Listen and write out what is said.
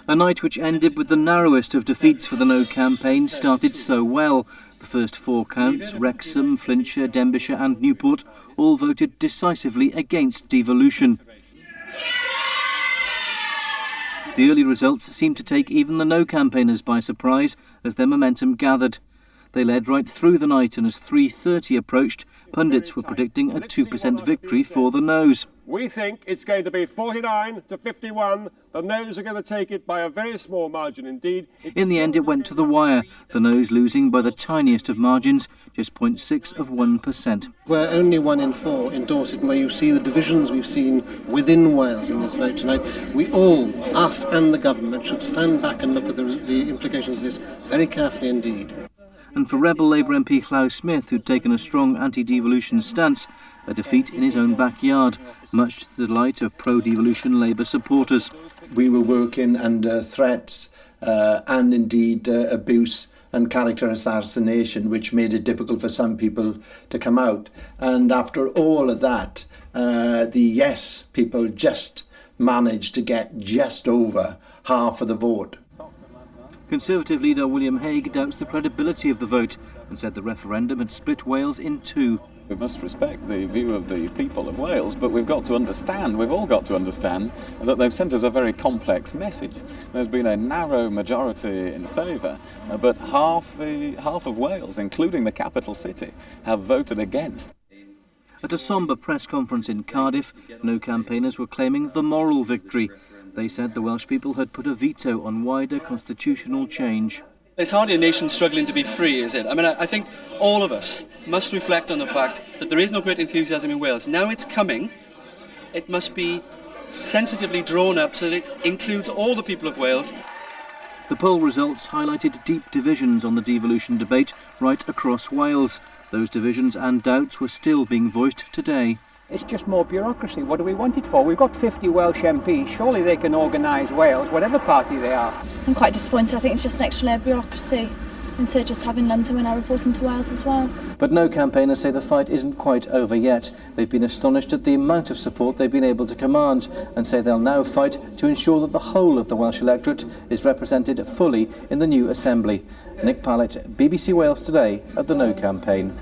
A night which ended with the narrowest of defeats for the No campaign started so well. The first 4 counts, Wrexham, Flintshire, Denbighshire and Newport, all voted decisively against devolution. The early results seemed to take even the No campaigners by surprise as their momentum gathered. They led right through the night, and as 3:30 approached, pundits were predicting a 2% victory for the Noes. We think it's going to be 49 to 51. The Noes are going to take it by a very small margin indeed. In the end, it went to the wire, the Noes losing by the tiniest of margins, just 0.6%. We're only 1 in 4 endorse it, and where you see the divisions we've seen within Wales in this vote tonight, we all, us and the government, should stand back and look at the implications of this very carefully indeed. And for Rebel Labour MP Llew Smith, who'd taken a strong anti-devolution stance, a defeat in his own backyard, much to the delight of pro-devolution Labour supporters. We were working under threats and indeed abuse and character assassination, which made it difficult for some people to come out. And after all of that, the Yes people just managed to get just over half of the vote. Conservative leader William Hague doubts the credibility of the vote and said the referendum had split Wales in 2. We must respect the view of the people of Wales, but we've got to understand, we've all got to understand, that they've sent us a very complex message. There's been a narrow majority in favour, but half of Wales, including the capital city, have voted against. At a sombre press conference in Cardiff, No campaigners were claiming the moral victory. They said the Welsh people had put a veto on wider constitutional change. It's hardly a nation struggling to be free, is it? I mean, I think all of us must reflect on the fact that there is no great enthusiasm in Wales. Now it's coming. It must be sensitively drawn up so that it includes all the people of Wales. The poll results highlighted deep divisions on the devolution debate right across Wales. Those divisions and doubts were still being voiced today. It's just more bureaucracy. What do we want it for? We've got 50 Welsh MPs. Surely they can organise Wales, whatever party they are. I'm quite disappointed. I think it's just an extra layer of bureaucracy instead of just having London when I report into Wales as well. But No campaigners say the fight isn't quite over yet. They've been astonished at the amount of support they've been able to command and say they'll now fight to ensure that the whole of the Welsh electorate is represented fully in the new Assembly. Nick Palit, BBC Wales Today at the No campaign.